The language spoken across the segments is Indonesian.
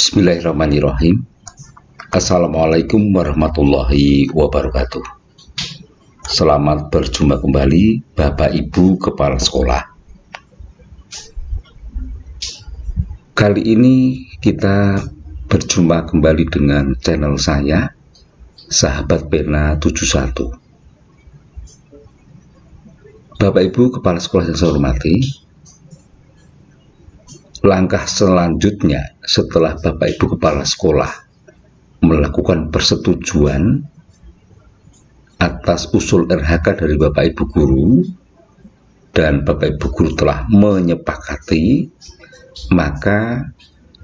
Bismillahirrahmanirrahim. Assalamualaikum warahmatullahi wabarakatuh. Selamat berjumpa kembali Bapak Ibu Kepala Sekolah. Kali ini kita berjumpa kembali dengan channel saya, Sahabat Pena 71. Bapak Ibu Kepala Sekolah yang saya hormati, langkah selanjutnya setelah Bapak Ibu Kepala Sekolah melakukan persetujuan atas usul RHK dari Bapak Ibu Guru dan Bapak Ibu Guru telah menyepakati, maka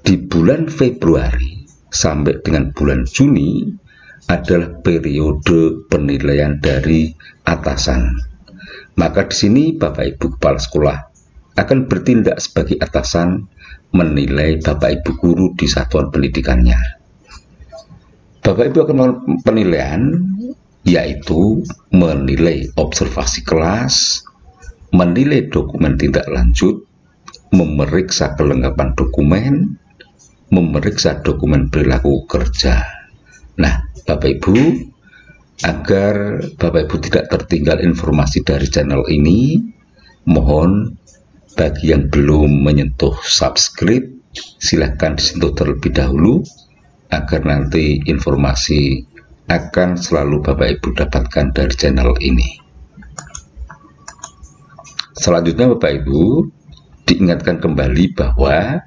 di bulan Februari sampai dengan bulan Juni adalah periode penilaian dari atasan. Maka di sini Bapak Ibu Kepala Sekolah akan bertindak sebagai atasan menilai Bapak Ibu Guru di satuan pendidikannya. Bapak Ibu akan melakukan penilaian, yaitu menilai observasi kelas, menilai dokumen tindak lanjut, memeriksa kelengkapan dokumen, memeriksa dokumen perilaku kerja. Nah, Bapak Ibu, agar Bapak Ibu tidak tertinggal informasi dari channel ini, mohon bagi yang belum menyentuh subscribe, silahkan disentuh terlebih dahulu agar nanti informasi akan selalu Bapak Ibu dapatkan dari channel ini. Selanjutnya Bapak Ibu diingatkan kembali bahwa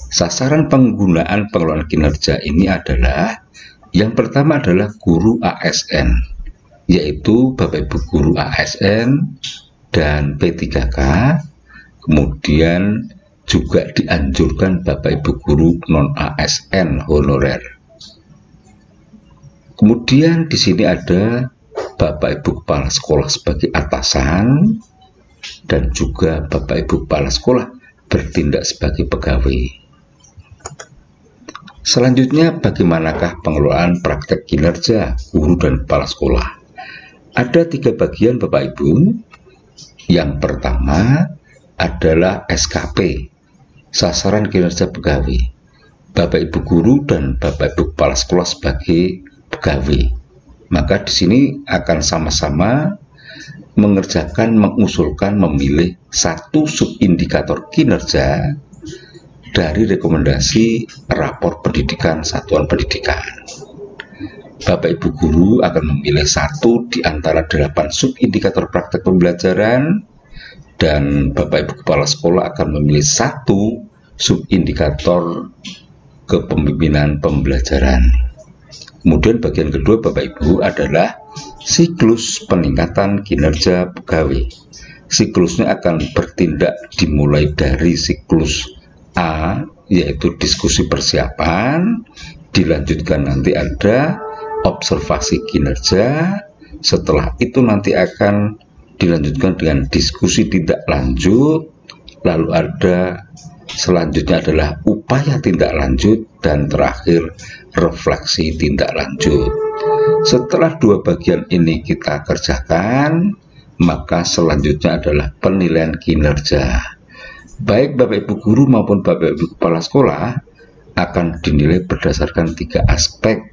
sasaran penggunaan pengelolaan kinerja ini adalah, yang pertama adalah guru ASN, yaitu Bapak Ibu Guru ASN dan P3K. Kemudian juga dianjurkan Bapak Ibu Guru non-ASN honorer. Kemudian di sini ada Bapak Ibu Kepala Sekolah sebagai atasan dan juga Bapak Ibu Kepala Sekolah bertindak sebagai pegawai. Selanjutnya, bagaimanakah pengelolaan praktek kinerja guru dan kepala sekolah? Ada 3 bagian Bapak Ibu. Yang pertama adalah SKP, sasaran kinerja pegawai. Bapak Ibu Guru dan Bapak Ibu Kepala Sekolah sebagai pegawai. Maka di sini akan sama-sama mengusulkan, memilih satu subindikator kinerja dari rekomendasi rapor pendidikan satuan pendidikan. Bapak Ibu Guru akan memilih satu di antara 8 subindikator praktek pembelajaran, dan Bapak Ibu Kepala Sekolah akan memilih satu subindikator kepemimpinan pembelajaran. Kemudian bagian kedua Bapak Ibu adalah siklus peningkatan kinerja pegawai. Siklusnya akan bertindak dimulai dari siklus A, yaitu diskusi persiapan, dilanjutkan nanti ada observasi kinerja, setelah itu nanti akan dilanjutkan dengan diskusi tindak lanjut, lalu ada selanjutnya adalah upaya tindak lanjut, dan terakhir refleksi tindak lanjut. Setelah 2 bagian ini kita kerjakan, maka selanjutnya adalah penilaian kinerja. Baik Bapak Ibu Guru maupun Bapak Ibu Kepala Sekolah akan dinilai berdasarkan 3 aspek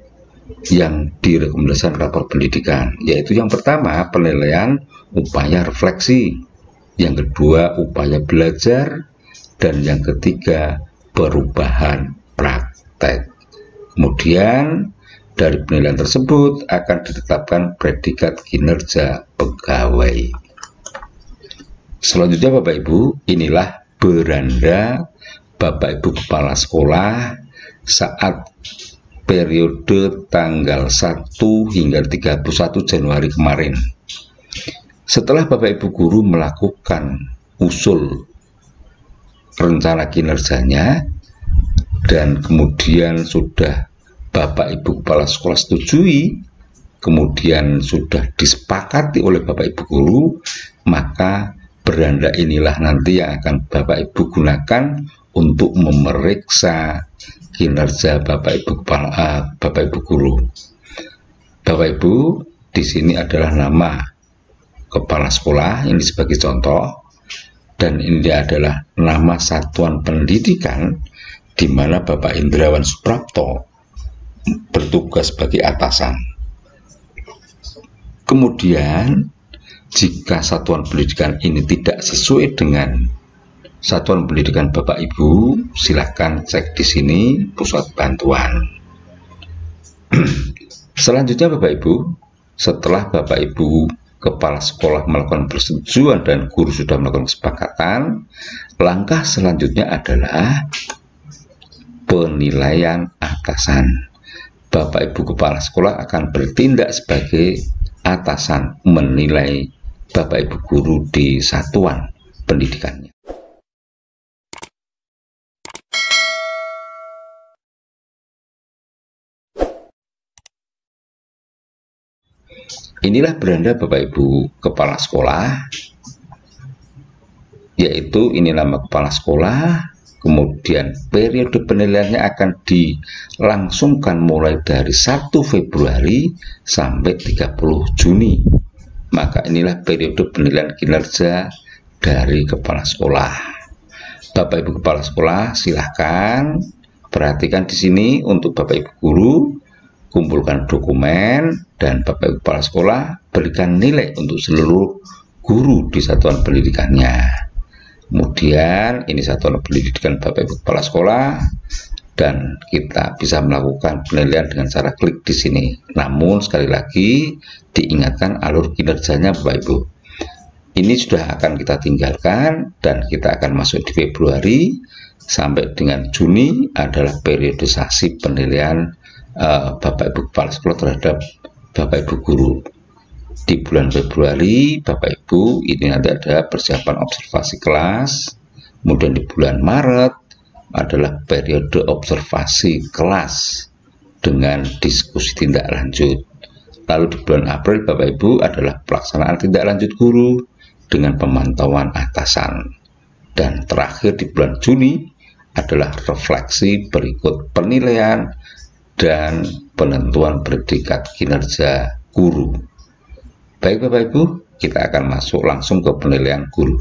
yang direkomendasikan rapor pendidikan, yaitu yang pertama penilaian upaya refleksi, yang kedua upaya belajar, dan yang ketiga perubahan praktek. Kemudian dari penilaian tersebut akan ditetapkan predikat kinerja pegawai. Selanjutnya Bapak Ibu, inilah beranda Bapak Ibu Kepala Sekolah saat periode tanggal 1 hingga 31 Januari kemarin. Setelah Bapak Ibu Guru melakukan usul rencana kinerjanya dan kemudian sudah Bapak Ibu Kepala Sekolah setujui, kemudian sudah disepakati oleh Bapak Ibu Guru, maka beranda inilah nanti yang akan Bapak Ibu gunakan untuk memeriksa kinerja Bapak Ibu Guru. Bapak Ibu, di sini adalah nama kepala sekolah ini sebagai contoh, dan ini adalah nama satuan pendidikan di mana Bapak Indrawan Suprapto bertugas sebagai atasan. Kemudian jika satuan pendidikan ini tidak sesuai dengan satuan pendidikan Bapak Ibu, silahkan cek di sini pusat bantuan. Selanjutnya Bapak Ibu, setelah Bapak Ibu kepala sekolah melakukan persetujuan dan guru sudah melakukan kesepakatan, langkah selanjutnya adalah penilaian atasan. Bapak Ibu kepala sekolah akan bertindak sebagai atasan menilai Bapak Ibu guru di satuan pendidikannya. Inilah beranda Bapak Ibu kepala sekolah, yaitu ini nama kepala sekolah. Kemudian periode penilaiannya akan dilangsungkan mulai dari 1 Februari sampai 30 Juni. Maka inilah periode penilaian kinerja dari kepala sekolah. Bapak Ibu kepala sekolah, silahkan perhatikan di sini untuk Bapak Ibu guru, kumpulkan dokumen, dan Bapak Ibu kepala sekolah berikan nilai untuk seluruh guru di satuan pendidikannya. Kemudian ini satuan pendidikan Bapak Ibu kepala sekolah, dan kita bisa melakukan penilaian dengan cara klik di sini. Namun sekali lagi diingatkan alur kinerjanya Bapak Ibu. Ini sudah akan kita tinggalkan dan kita akan masuk di Februari sampai dengan Juni adalah periodisasi penilaian Bapak Ibu kepala sekolah terhadap Bapak Ibu guru. Di bulan Februari Bapak Ibu ini nanti ada persiapan observasi kelas, kemudian di bulan Maret adalah periode observasi kelas dengan diskusi tindak lanjut. Lalu di bulan April Bapak Ibu adalah pelaksanaan tindak lanjut guru dengan pemantauan atasan. Dan terakhir di bulan Juni adalah refleksi berikut penilaian dan penentuan predikat kinerja guru. Baik Bapak Ibu, kita akan masuk langsung ke penilaian guru.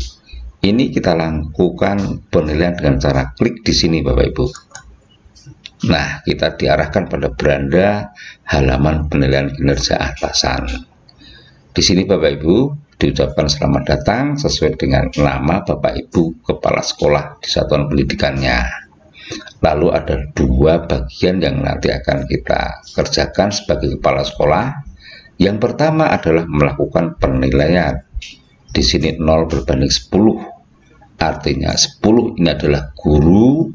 Ini kita lakukan penilaian dengan cara klik di sini Bapak Ibu. Nah, kita diarahkan pada beranda halaman penilaian kinerja atasan. Di sini Bapak Ibu diucapkan selamat datang sesuai dengan nama Bapak Ibu kepala sekolah di satuan pendidikannya. Lalu ada 2 bagian yang nanti akan kita kerjakan sebagai kepala sekolah. Yang pertama adalah melakukan penilaian. Di sini 0 berbanding 10. Artinya 10 ini adalah guru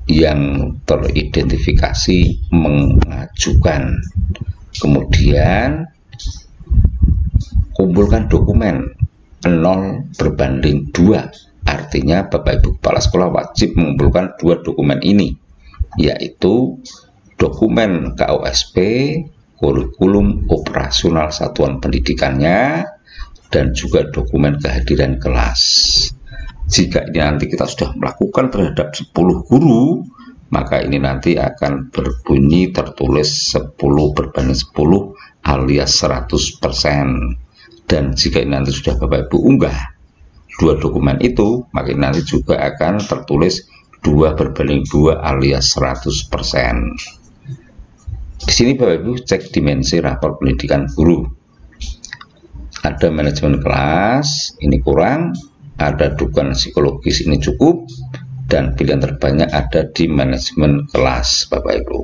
yang teridentifikasi mengajukan. Kemudian kumpulkan dokumen 0 berbanding 2. Artinya Bapak Ibu kepala sekolah wajib mengumpulkan 2 dokumen ini, yaitu dokumen KOSP, kurikulum operasional satuan pendidikannya, dan juga dokumen kehadiran kelas. Jika ini nanti kita sudah melakukan terhadap 10 guru, maka ini nanti akan berbunyi tertulis 10 berbanding 10 alias 100%. Dan jika ini nanti sudah Bapak Ibu unggah 2 dokumen itu, maka ini nanti juga akan tertulis 2 berbanding 2 alias 100%. Di sini Bapak Ibu cek dimensi rapor pendidikan guru. Ada manajemen kelas, ini kurang, ada dukungan psikologis, ini cukup, dan pilihan terbanyak ada di manajemen kelas Bapak Ibu.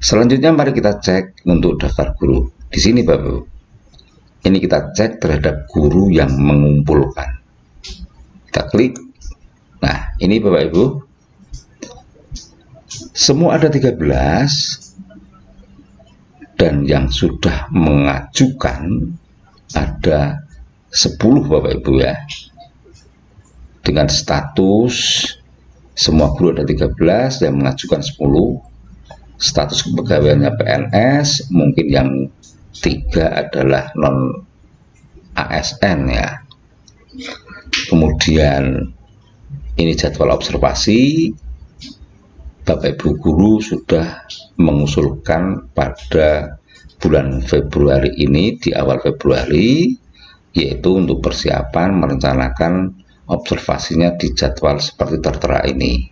Selanjutnya mari kita cek untuk daftar guru. Di sini Bapak Ibu, ini kita cek terhadap guru yang mengumpulkan. Kita klik. Nah, ini Bapak Ibu, semua ada 13. Dan yang sudah mengajukan ada 10 Bapak Ibu ya. Dengan status semua guru ada 13, yang mengajukan 10. Status kepegawaiannya PNS, mungkin yang 3 adalah non ASN ya. Kemudian ini jadwal observasi. Bapak Ibu guru sudah mengusulkan pada bulan Februari ini, di awal Februari, yaitu untuk persiapan merencanakan observasinya di jadwal seperti tertera ini.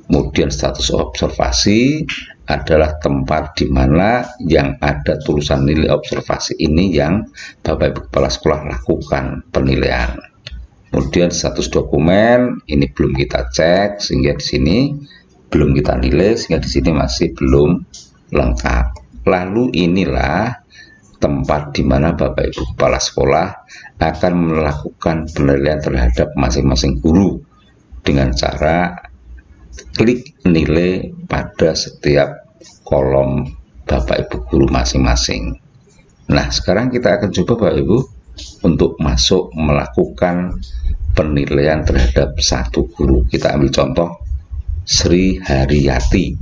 Kemudian status observasi adalah tempat di mana yang ada tulisan nilai observasi ini yang Bapak Ibu Kepala Sekolah lakukan penilaian. Kemudian status dokumen ini belum kita cek sehingga di sini belum kita nilai, sehingga di sini masih belum lengkap. Lalu inilah tempat di mana Bapak Ibu Kepala Sekolah akan melakukan penilaian terhadap masing-masing guru dengan cara klik nilai pada setiap kolom Bapak Ibu guru masing-masing. Nah, sekarang kita akan coba Bapak Ibu untuk masuk melakukan penilaian terhadap satu guru. Kita ambil contoh Sri Haryati.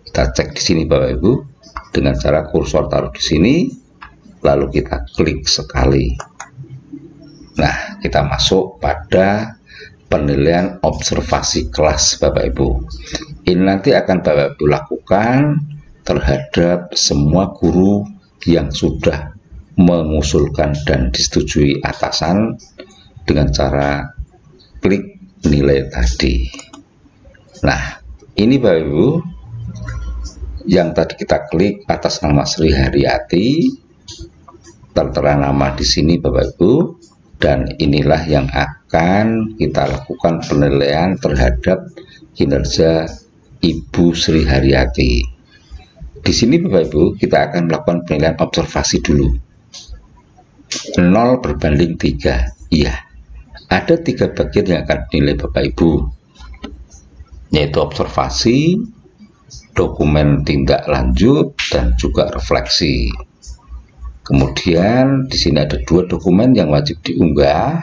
Kita cek di sini Bapak Ibu dengan cara kursor taruh di sini, lalu kita klik sekali. Nah, kita masuk pada penilaian observasi kelas Bapak Ibu. Ini nanti akan Bapak Ibu lakukan terhadap semua guru yang sudah mengusulkan dan disetujui atasan dengan cara klik nilai tadi. Nah, ini Bapak Ibu yang tadi kita klik atas nama Sri Haryati, tertera nama di sini Bapak Ibu. Dan inilah yang akan kita lakukan penilaian terhadap kinerja Ibu Sri Haryati. Di sini Bapak Ibu kita akan melakukan penilaian observasi dulu. 0/3. Iya, ada 3 bagian yang akan dinilai Bapak Ibu, yaitu observasi, dokumen tindak lanjut, dan juga refleksi. Kemudian di sini ada 2 dokumen yang wajib diunggah,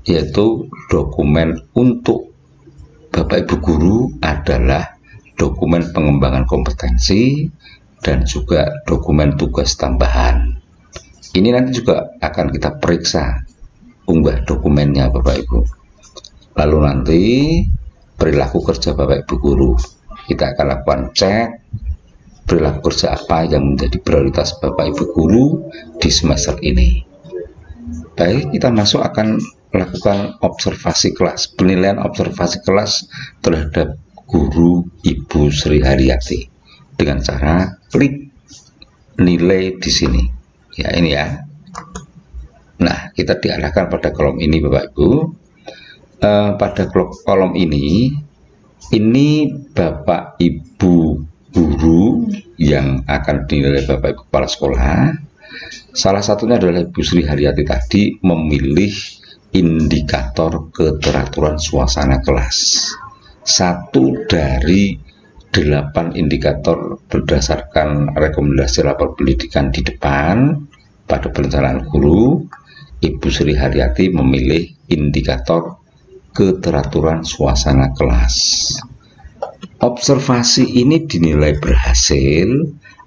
yaitu dokumen untuk Bapak Ibu guru adalah dokumen pengembangan kompetensi dan juga dokumen tugas tambahan. Ini nanti juga akan kita periksa unggah dokumennya Bapak Ibu. Lalu nanti perilaku kerja Bapak Ibu guru, kita akan lakukan cek perilaku kerja apa yang menjadi prioritas Bapak Ibu guru di semester ini. Baik, kita masuk akan melakukan observasi kelas, penilaian observasi kelas terhadap guru Ibu Sri Haryati dengan cara klik nilai di sini. Ya, ini ya. Nah, kita diarahkan pada kolom ini Bapak Ibu. Pada kolom ini Bapak Ibu guru yang akan dinilai Bapak Ibu Kepala Sekolah. Salah satunya adalah Ibu Sri Haryati tadi memilih indikator keteraturan suasana kelas. 1 dari 8 indikator berdasarkan rekomendasi lapor pendidikan di depan. Pada perencanaan guru, Ibu Sri Haryati memilih indikator keteraturan suasana kelas. Observasi ini dinilai berhasil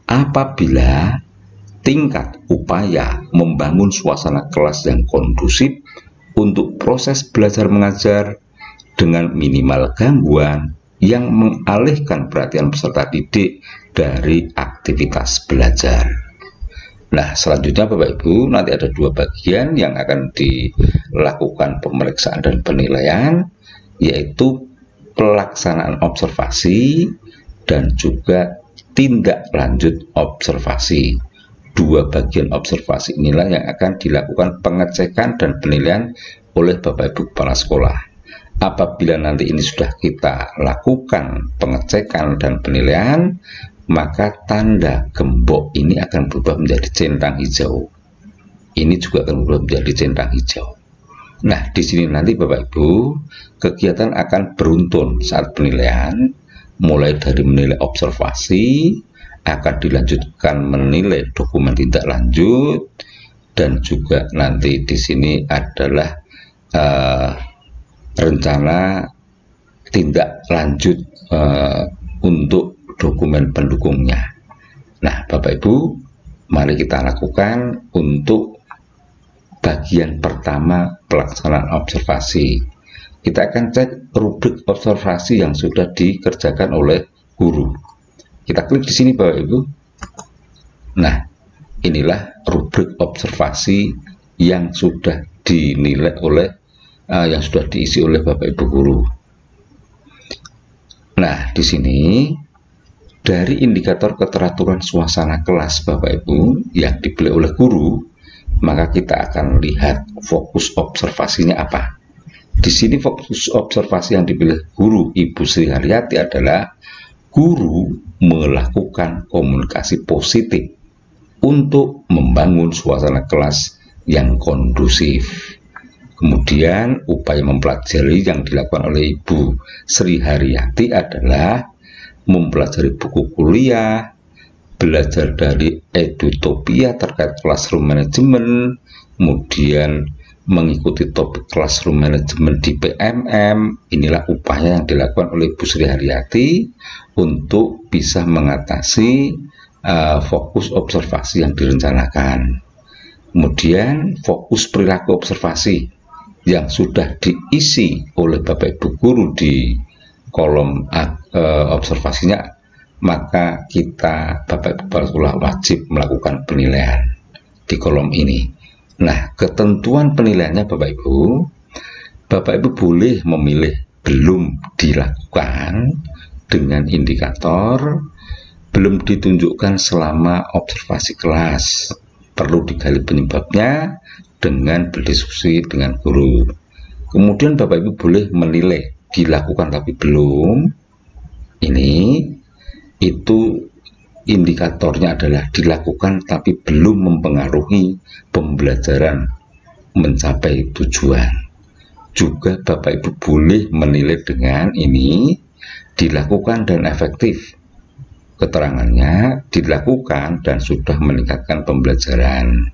apabila tingkat upaya membangun suasana kelas yang kondusif untuk proses belajar mengajar dengan minimal gangguan yang mengalihkan perhatian peserta didik dari aktivitas belajar. Nah, selanjutnya Bapak Ibu nanti ada 2 bagian yang akan dilakukan pemeriksaan dan penilaian, yaitu pelaksanaan observasi dan juga tindak lanjut observasi. 2 bagian observasi inilah yang akan dilakukan pengecekan dan penilaian oleh Bapak Ibu Kepala Sekolah. Apabila nanti ini sudah kita lakukan pengecekan dan penilaian, maka tanda gembok ini akan berubah menjadi centang hijau. Ini juga akan berubah menjadi centang hijau. Nah, di sini nanti Bapak Ibu, kegiatan akan beruntun saat penilaian, mulai dari menilai observasi, akan dilanjutkan menilai dokumen tindak lanjut, dan juga nanti di sini adalah rencana tindak lanjut untuk dokumen pendukungnya. Nah, Bapak Ibu, mari kita lakukan untuk bagian pertama pelaksanaan observasi. Kita akan cek rubrik observasi yang sudah dikerjakan oleh guru. Kita klik di sini Bapak Ibu. Nah, inilah rubrik observasi yang sudah dinilai oleh yang sudah diisi oleh Bapak Ibu guru. Nah, di sini dari indikator keteraturan suasana kelas Bapak Ibu yang dipilih oleh guru, maka kita akan lihat fokus observasinya apa. Di sini fokus observasi yang dipilih guru Ibu Sri Haryati adalah guru melakukan komunikasi positif untuk membangun suasana kelas yang kondusif. Kemudian upaya mempelajari yang dilakukan oleh Ibu Sri Haryati adalah mempelajari buku kuliah, belajar dari Edutopia terkait classroom management, kemudian mengikuti topik classroom management di PMM. Inilah upaya yang dilakukan oleh Ibu Sri Haryati untuk bisa mengatasi fokus observasi yang direncanakan. Kemudian fokus perilaku observasi yang sudah diisi oleh Bapak Ibu guru di kolom observasinya, maka kita Bapak Ibu kepala sekolah wajib melakukan penilaian di kolom ini. Nah, ketentuan penilaiannya Bapak Ibu boleh memilih belum dilakukan dengan indikator belum ditunjukkan selama observasi kelas. Perlu digali penyebabnya dengan berdiskusi dengan guru. Kemudian Bapak Ibu boleh menilai dilakukan tapi belum. Ini itu indikatornya adalah dilakukan tapi belum mempengaruhi pembelajaran mencapai tujuan. Juga Bapak Ibu boleh menilai dengan ini dilakukan dan efektif. Keterangannya dilakukan dan sudah meningkatkan pembelajaran.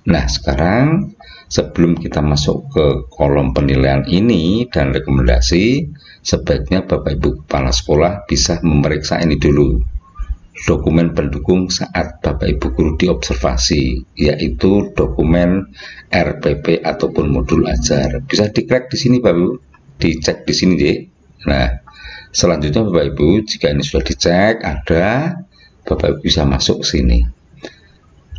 Nah, sekarang sebelum kita masuk ke kolom penilaian ini dan rekomendasi, sebaiknya Bapak Ibu kepala sekolah bisa memeriksa ini dulu, dokumen pendukung saat Bapak Ibu guru diobservasi, yaitu dokumen RPP ataupun modul ajar. Bisa dicek di sini Bapak Ibu, dicek di sini deh. Nah, selanjutnya Bapak Ibu, jika ini sudah dicek ada, Bapak Ibu bisa masuk sini.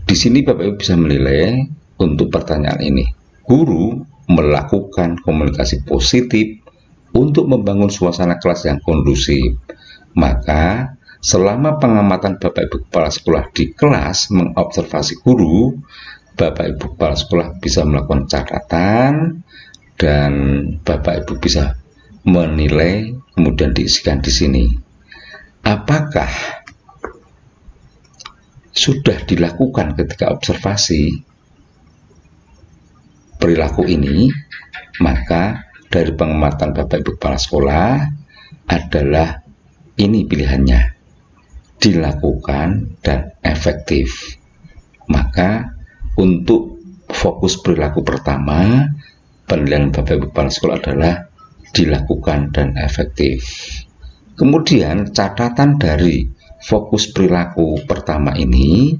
Di sini Bapak Ibu bisa menilai untuk pertanyaan ini. Guru melakukan komunikasi positif untuk membangun suasana kelas yang kondusif. Maka selama pengamatan Bapak Ibu kepala sekolah di kelas mengobservasi guru, Bapak Ibu kepala sekolah bisa melakukan catatan dan Bapak Ibu bisa menilai, kemudian diisikan di sini. Apakah sudah dilakukan ketika observasi perilaku ini? Maka dari pengamatan Bapak Ibu kepala sekolah adalah ini pilihannya, dilakukan dan efektif. Maka untuk fokus perilaku pertama, penilaian Bapak Ibu kepala sekolah adalah dilakukan dan efektif. Kemudian catatan dari fokus perilaku pertama ini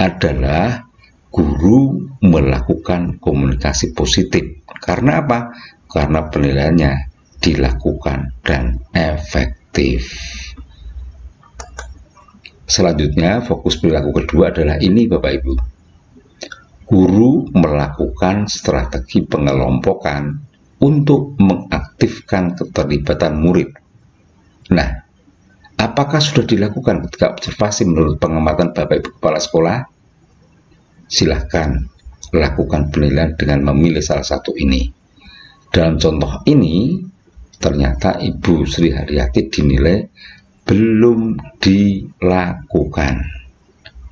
adalah guru melakukan komunikasi positif. Karena apa? Karena penilaiannya dilakukan dan efektif. Selanjutnya fokus perilaku kedua adalah ini Bapak Ibu. Guru melakukan strategi pengelompokan untuk mengaktifkan keterlibatan murid. Nah, apakah sudah dilakukan ketika observasi menurut pengamatan Bapak Ibu kepala sekolah? Silahkan lakukan penilaian dengan memilih salah satu ini. Dalam contoh ini, ternyata Ibu Sri Haryati dinilai belum dilakukan.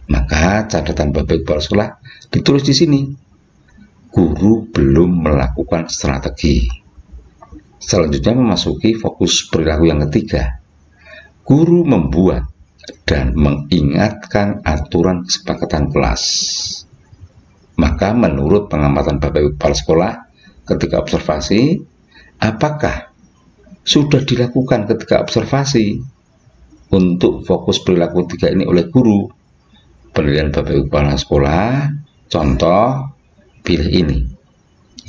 Maka catatan Bapak Ibu kepala sekolah ditulis di sini. Guru belum melakukan strategi. Selanjutnya memasuki fokus perilaku yang ketiga. Guru membuat dan mengingatkan aturan kesepakatan kelas. Maka menurut pengamatan Bapak Ibu kepala sekolah ketika observasi, apakah sudah dilakukan ketika observasi untuk fokus perilaku ketiga ini oleh guru? Penilaian Bapak Ibu kepala sekolah, contoh pilih ini,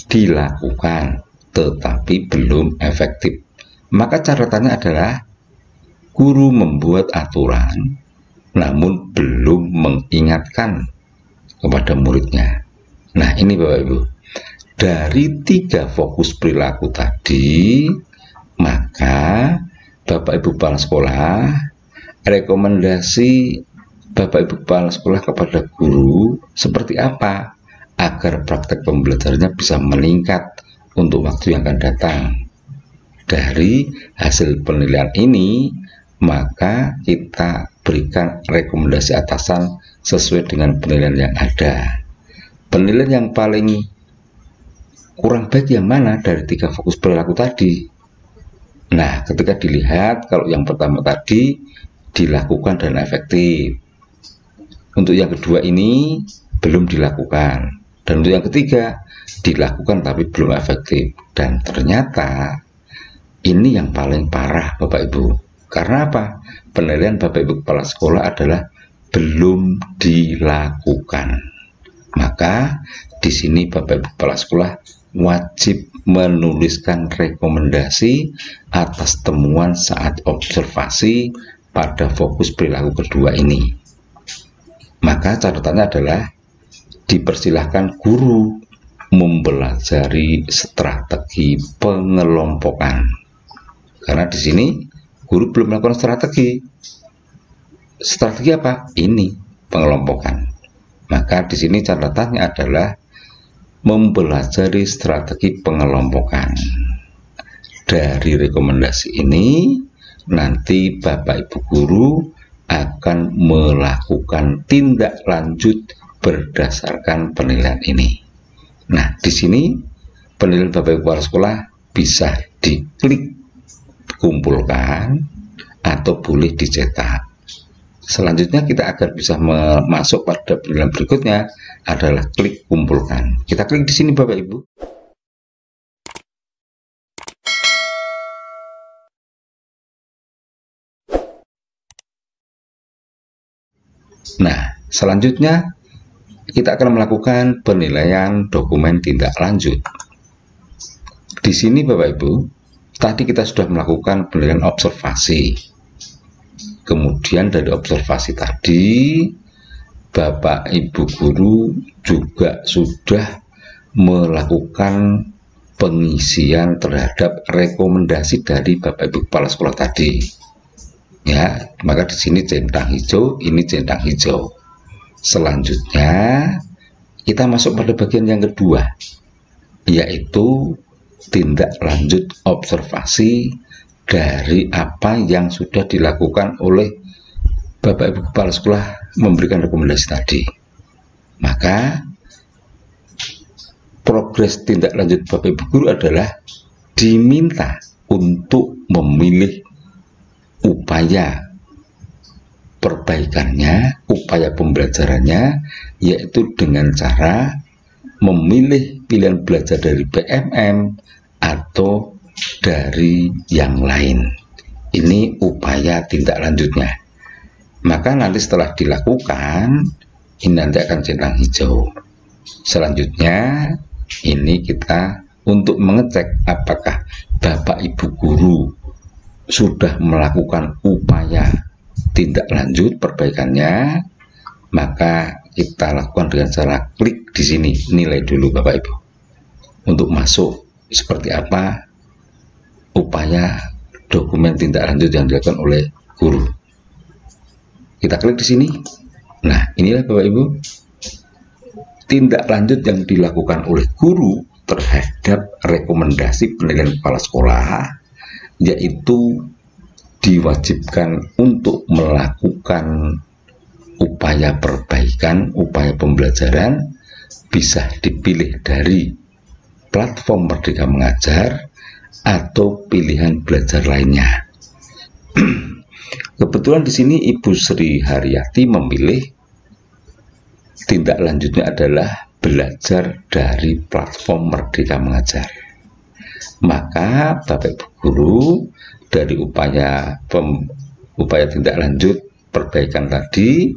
dilakukan tetapi belum efektif. Maka catatannya adalah guru membuat aturan namun belum mengingatkan kepada muridnya. Nah, ini Bapak Ibu, dari 3 fokus perilaku tadi, maka Bapak Ibu Kepala Sekolah, rekomendasi Bapak Ibu Kepala Sekolah kepada guru seperti apa agar praktek pembelajarannya bisa meningkat untuk waktu yang akan datang. Dari hasil penilaian ini, maka kita berikan rekomendasi atasan sesuai dengan penilaian yang ada. Penilaian yang paling kurang baik yang mana dari 3 fokus perilaku tadi? Nah, ketika dilihat, kalau yang pertama tadi dilakukan dan efektif, untuk yang kedua ini belum dilakukan, dan untuk yang ketiga dilakukan tapi belum efektif. Dan ternyata ini yang paling parah Bapak Ibu. Karena apa? Penilaian Bapak Ibu Kepala Sekolah adalah belum dilakukan. Maka di sini Bapak Ibu Kepala Sekolah wajib menuliskan rekomendasi atas temuan saat observasi pada fokus perilaku kedua ini. Maka catatannya adalah dipersilahkan guru mempelajari strategi pengelompokan. Karena di sini guru belum melakukan strategi. Strategi apa? Ini pengelompokan. Maka di sini catatannya adalah mempelajari strategi pengelompokan. Dari rekomendasi ini, nanti Bapak Ibu guru akan melakukan tindak lanjut berdasarkan penilaian ini. Nah, di sini penilaian Bapak Ibu Kepala Sekolah bisa diklik kumpulkan atau boleh dicetak. Selanjutnya kita agar bisa masuk pada penilaian berikutnya adalah klik kumpulkan. Kita klik di sini Bapak Ibu. Nah, selanjutnya kita akan melakukan penilaian dokumen tindak lanjut. Di sini Bapak Ibu, tadi kita sudah melakukan penilaian observasi. Kemudian dari observasi tadi, Bapak Ibu guru juga sudah melakukan pengisian terhadap rekomendasi dari Bapak Ibu Kepala Sekolah tadi. Ya, maka di sini centang hijau, ini centang hijau. Selanjutnya kita masuk pada bagian yang kedua, yaitu tindak lanjut observasi dari apa yang sudah dilakukan oleh Bapak Ibu Kepala Sekolah memberikan rekomendasi tadi. Maka progres tindak lanjut Bapak Ibu guru adalah diminta untuk memilih upaya perbaikannya, upaya pembelajarannya, yaitu dengan cara memilih pilihan belajar dari PMM atau dari yang lain. Ini upaya tindak lanjutnya. Maka nanti setelah dilakukan, ini nanti akan centang hijau. Selanjutnya, ini kita untuk mengecek apakah Bapak Ibu guru sudah melakukan upaya tindak lanjut perbaikannya, maka kita lakukan dengan cara klik di sini, nilai dulu Bapak Ibu. Untuk masuk seperti apa upaya dokumen tindak lanjut yang dilakukan oleh guru. Kita klik di sini. Nah, inilah Bapak Ibu tindak lanjut yang dilakukan oleh guru terhadap rekomendasi penilaian kepala sekolah, yaitu diwajibkan untuk melakukan upaya perbaikan, upaya pembelajaran bisa dipilih dari platform Merdeka Mengajar atau pilihan belajar lainnya. Kebetulan di sini Ibu Sri Haryati memilih tindak lanjutnya adalah belajar dari platform Merdeka Mengajar. Maka Bapak Ibu guru dari upaya tindak lanjut perbaikan tadi,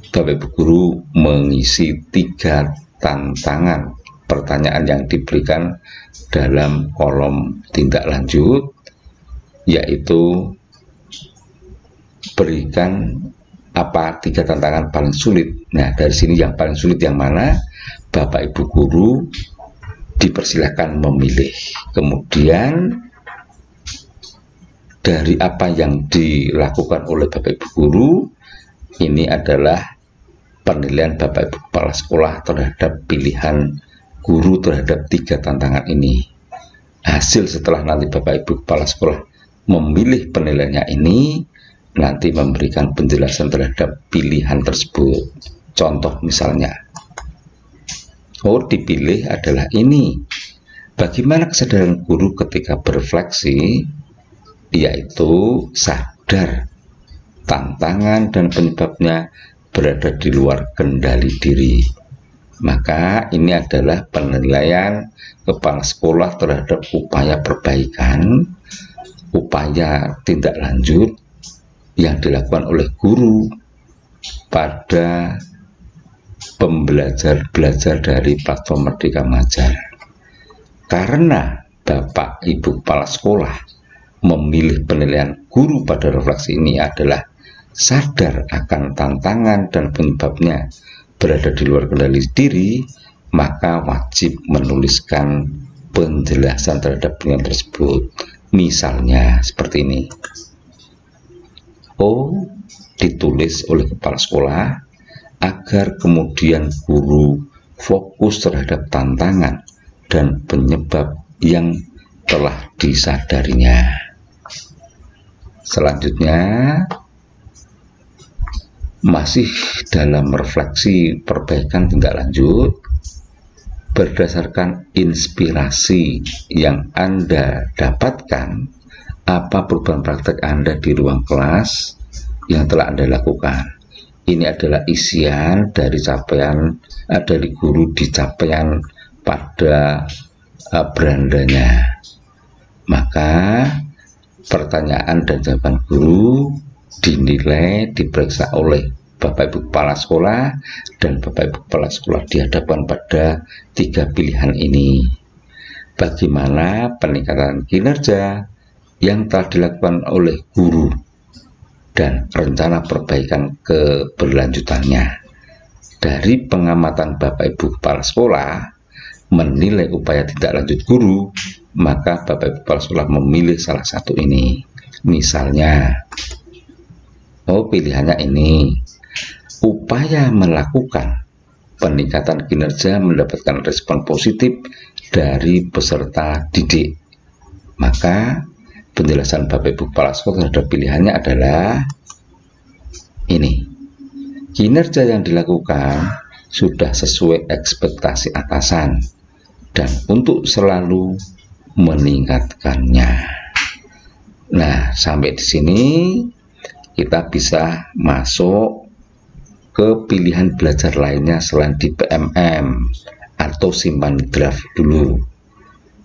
Bapak Ibu guru mengisi 3 tantangan pertanyaan yang diberikan dalam kolom tindak lanjut, yaitu berikan apa 3 tantangan paling sulit. Nah, dari sini yang paling sulit yang mana, Bapak Ibu guru dipersilakan memilih. Kemudian dari apa yang dilakukan oleh Bapak Ibu guru, ini adalah penilaian Bapak Ibu kepala sekolah terhadap pilihan guru terhadap 3 tantangan ini. Hasil setelah nanti Bapak Ibu kepala sekolah memilih penilaiannya ini, nanti memberikan penjelasan terhadap pilihan tersebut. Contoh misalnya, dipilih adalah ini. Bagaimana kesadaran guru ketika berefleksi, yaitu sadar tantangan dan penyebabnya berada di luar kendali diri. Maka ini adalah penilaian kepala sekolah terhadap upaya perbaikan, upaya tindak lanjut yang dilakukan oleh guru pada pembelajar-belajar dari platform Merdeka Mengajar. Karena Bapak Ibu kepala sekolah memilih penilaian guru pada refleksi ini adalah sadar akan tantangan dan penyebabnya berada di luar kendali diri, maka wajib menuliskan penjelasan terhadap penilaian tersebut. Misalnya seperti ini. Ditulis oleh kepala sekolah agar kemudian guru fokus terhadap tantangan dan penyebab yang telah disadarinya. Selanjutnya, masih dalam refleksi perbaikan tindak lanjut, berdasarkan inspirasi yang Anda dapatkan, apa perubahan praktek Anda di ruang kelas yang telah Anda lakukan. Ini adalah isian dari capaian dari guru di capaian pada berandanya. Maka pertanyaan dan jawaban guru dinilai, diperiksa oleh Bapak Ibu kepala sekolah, dan Bapak Ibu kepala sekolah dihadapkan pada 3 pilihan ini. Bagaimana peningkatan kinerja yang telah dilakukan oleh guru dan rencana perbaikan keberlanjutannya. Dari pengamatan Bapak Ibu kepala sekolah menilai upaya tindak lanjut guru, maka Bapak Ibu kepala sekolah memilih salah satu ini. Misalnya, pilihannya ini, upaya melakukan peningkatan kinerja mendapatkan respon positif dari peserta didik. Maka penjelasan Bapak Ibu kepala sekolah terhadap pilihannya adalah ini. Kinerja yang dilakukan sudah sesuai ekspektasi atasan dan untuk selalu meningkatkannya. Nah, sampai di sini kita bisa masuk ke pilihan belajar lainnya selain di PMM atau simpan draft dulu.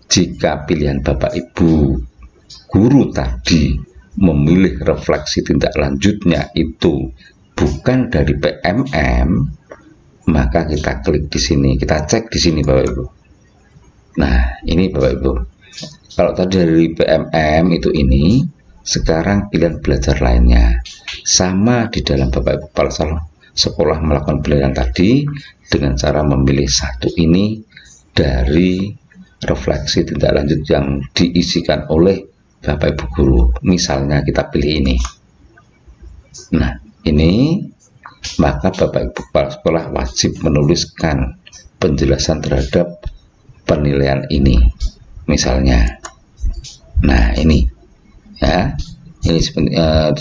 Jika pilihan Bapak Ibu guru tadi memilih refleksi tindak lanjutnya itu bukan dari PMM, maka kita klik di sini, kita cek di sini Bapak Ibu. Nah, ini Bapak Ibu. Kalau tadi dari PMM itu ini, sekarang pilihan belajar lainnya. Sama di dalam Bapak Ibu kepala sekolah melakukan penilaian tadi dengan cara memilih satu ini dari refleksi tindak lanjut yang diisikan oleh Bapak Ibu guru. Misalnya kita pilih ini. Nah, ini maka Bapak Ibu kepala sekolah wajib menuliskan penjelasan terhadap penilaian ini. Misalnya, nah ini ya, ini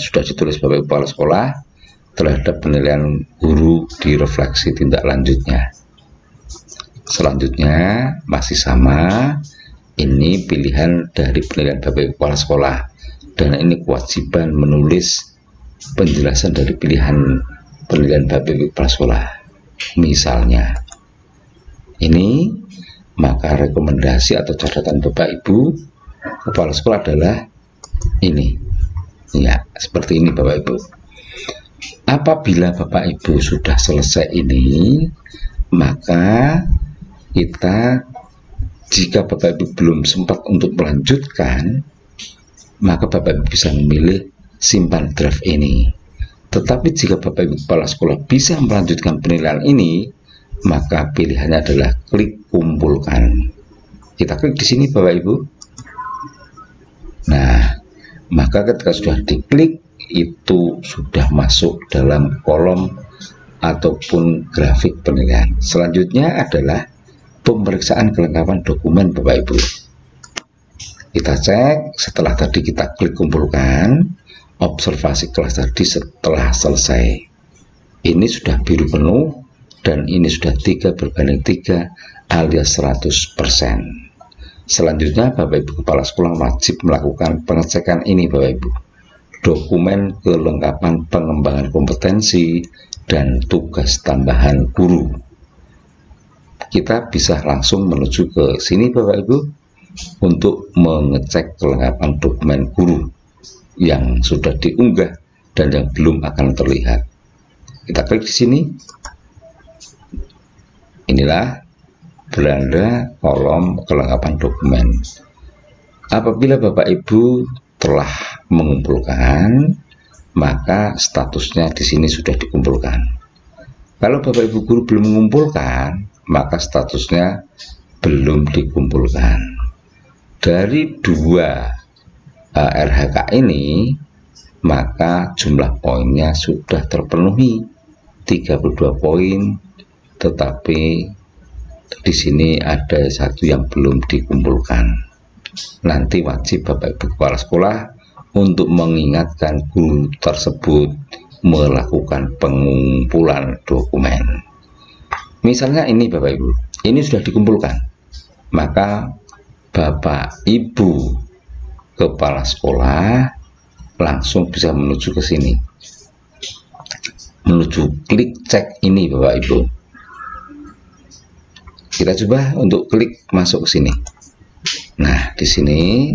sudah ditulis Bapak Ibu kepala sekolah terhadap penilaian guru di refleksi tindak lanjutnya. Selanjutnya masih sama, ini pilihan dari penilaian Bapak Ibu kepala sekolah, dan ini kewajiban menulis penjelasan dari pilihan penilaian Bapak Ibu kepala sekolah. Misalnya ini, maka rekomendasi atau catatan Bapak Ibu kepala sekolah adalah ini ya, seperti ini Bapak Ibu. Apabila Bapak Ibu sudah selesai ini, maka kita, jika Bapak Ibu belum sempat untuk melanjutkan, maka Bapak Ibu bisa memilih simpan draft ini. Tetapi jika Bapak Ibu kepala sekolah bisa melanjutkan penilaian ini, maka pilihannya adalah klik kumpulkan. Kita klik di sini Bapak Ibu. Nah, Maka ketika sudah diklik, itu sudah masuk dalam kolom ataupun grafik penilaian. Selanjutnya adalah pemeriksaan kelengkapan dokumen Bapak Ibu. Kita cek, setelah tadi kita klik kumpulkan, observasi kelas tadi setelah selesai. Ini sudah biru penuh dan ini sudah 3/3 alias 100%. Selanjutnya Bapak Ibu Kepala Sekolah wajib melakukan pengecekan ini Bapak Ibu. Dokumen kelengkapan pengembangan kompetensi dan tugas tambahan guru. Kita bisa langsung menuju ke sini Bapak Ibu untuk mengecek kelengkapan dokumen guru yang sudah diunggah dan yang belum akan terlihat. Kita klik di sini. Inilah beranda kolom kelengkapan dokumen. Apabila Bapak Ibu telah mengumpulkan, maka statusnya di sini sudah dikumpulkan. Kalau Bapak Ibu guru belum mengumpulkan, maka statusnya belum dikumpulkan. Dari 2 RHK ini, maka jumlah poinnya sudah terpenuhi 32 poin, tetapi di sini ada satu yang belum dikumpulkan. Nanti wajib Bapak Ibu Kepala Sekolah untuk mengingatkan guru tersebut melakukan pengumpulan dokumen. Misalnya ini Bapak Ibu, ini sudah dikumpulkan, maka Bapak Ibu Kepala Sekolah langsung bisa menuju ke sini, menuju klik cek ini Bapak Ibu. Kita coba untuk klik masuk ke sini. Nah, di sini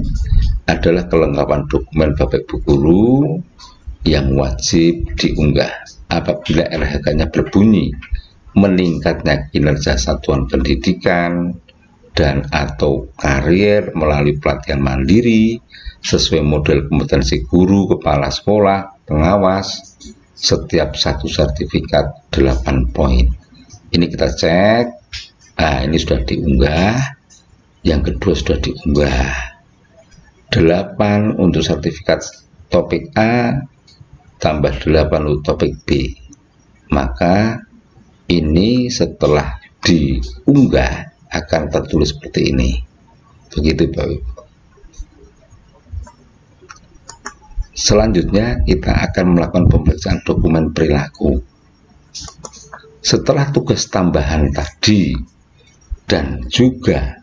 adalah kelengkapan dokumen Bapak Ibu guru yang wajib diunggah. Apabila RHK-nya berbunyi meningkatnya kinerja satuan pendidikan dan atau karier melalui pelatihan mandiri sesuai model kompetensi guru, kepala sekolah, pengawas, setiap satu sertifikat 8 poin. Ini kita cek. Nah, ini sudah diunggah. Yang kedua sudah diunggah. 8 untuk sertifikat topik A tambah 8 untuk topik B. Maka ini setelah diunggah akan tertulis seperti ini. Begitu Bapak Ibu. Selanjutnya kita akan melakukan pemeriksaan dokumen perilaku. Setelah tugas tambahan tadi dan juga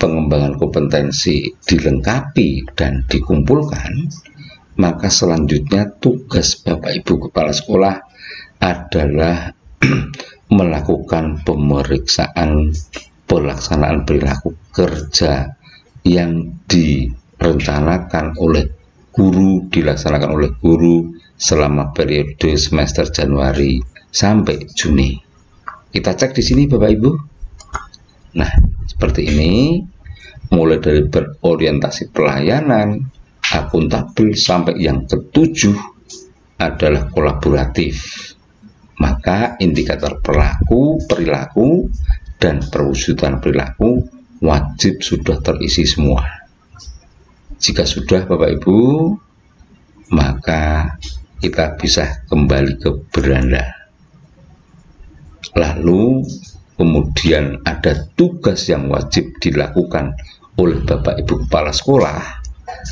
pengembangan kompetensi dilengkapi dan dikumpulkan, maka selanjutnya tugas Bapak Ibu Kepala Sekolah adalah melakukan pemeriksaan pelaksanaan perilaku kerja yang direncanakan oleh guru, dilaksanakan oleh guru selama periode semester Januari sampai Juni. Kita cek di sini Bapak Ibu. Nah, seperti ini, mulai dari berorientasi pelayanan, akuntabel, sampai yang ke-7 adalah kolaboratif. Maka indikator perilaku, dan perwujudan perilaku wajib sudah terisi semua. Jika sudah Bapak Ibu, maka kita bisa kembali ke beranda. Lalu kemudian ada tugas yang wajib dilakukan oleh Bapak Ibu Kepala Sekolah,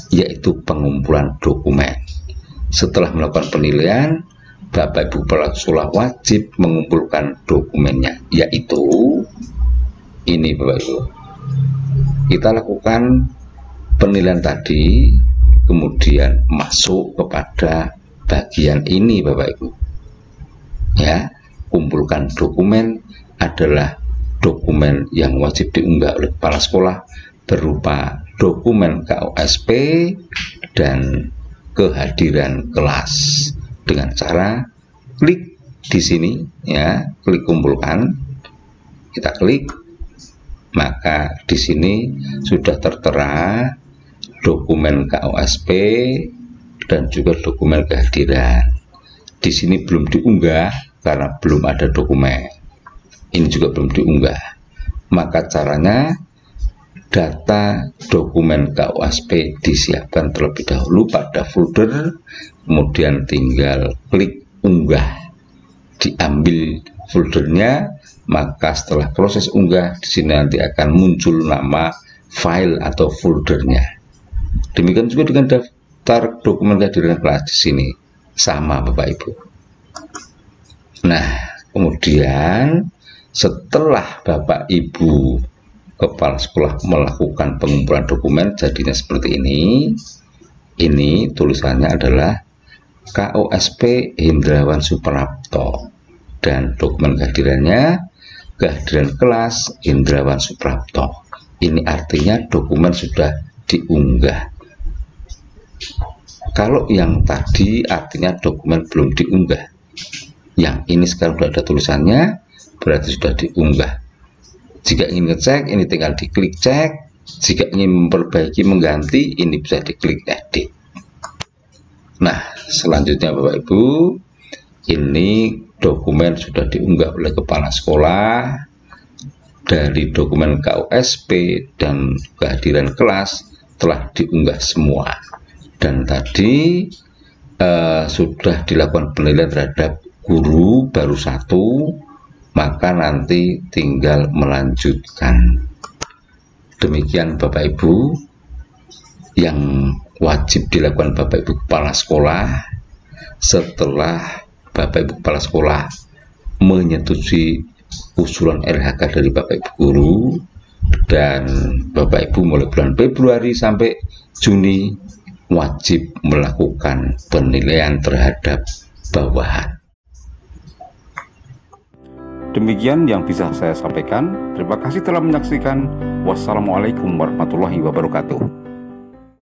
yaitu pengumpulan dokumen. Setelah melakukan penilaian, Bapak Ibu Kepala Sekolah wajib mengumpulkan dokumennya, yaitu ini Bapak Ibu. Kita lakukan penilaian tadi, kemudian masuk kepada bagian ini Bapak Ibu. Ya, kumpulkan dokumen adalah dokumen yang wajib diunggah oleh kepala sekolah berupa dokumen KOSP dan kehadiran kelas dengan cara klik di sini ya, klik kumpulkan. Kita klik, maka di sini sudah tertera dokumen KOSP dan juga dokumen kehadiran. Di sini belum diunggah karena belum ada dokumen. Ini juga belum diunggah. Maka caranya data dokumen KUSP disiapkan terlebih dahulu pada folder, kemudian tinggal klik unggah, diambil foldernya, maka setelah proses unggah di sini nanti akan muncul nama file atau foldernya. Demikian juga dengan daftar dokumen kehadiran kelas di sini, sama Bapak Ibu. Nah, kemudian setelah Bapak Ibu kepala sekolah melakukan pengumpulan dokumen, jadinya seperti ini. Ini tulisannya adalah KUSP Hendrawan Suprapto, dan dokumen kehadirannya kehadiran kelas Hendrawan Suprapto. Ini artinya dokumen sudah diunggah. Kalau yang tadi artinya dokumen belum diunggah. Yang ini sekarang sudah ada tulisannya, berarti sudah diunggah. Jika ingin ngecek, ini tinggal diklik cek. Jika ingin memperbaiki, mengganti, ini bisa diklik edit. Nah, selanjutnya Bapak Ibu, ini dokumen sudah diunggah oleh kepala sekolah. Dari dokumen KUSP dan kehadiran kelas telah diunggah semua. Dan tadi sudah dilakukan penilaian terhadap guru baru 1, maka nanti tinggal melanjutkan. Demikian Bapak Ibu yang wajib dilakukan Bapak Ibu kepala sekolah setelah Bapak Ibu kepala sekolah menyetujui usulan RHK dari Bapak Ibu guru, dan Bapak Ibu mulai bulan Februari sampai Juni wajib melakukan penilaian terhadap bawahan. Demikian yang bisa saya sampaikan. Terima kasih telah menyaksikan. Wassalamualaikum warahmatullahi wabarakatuh.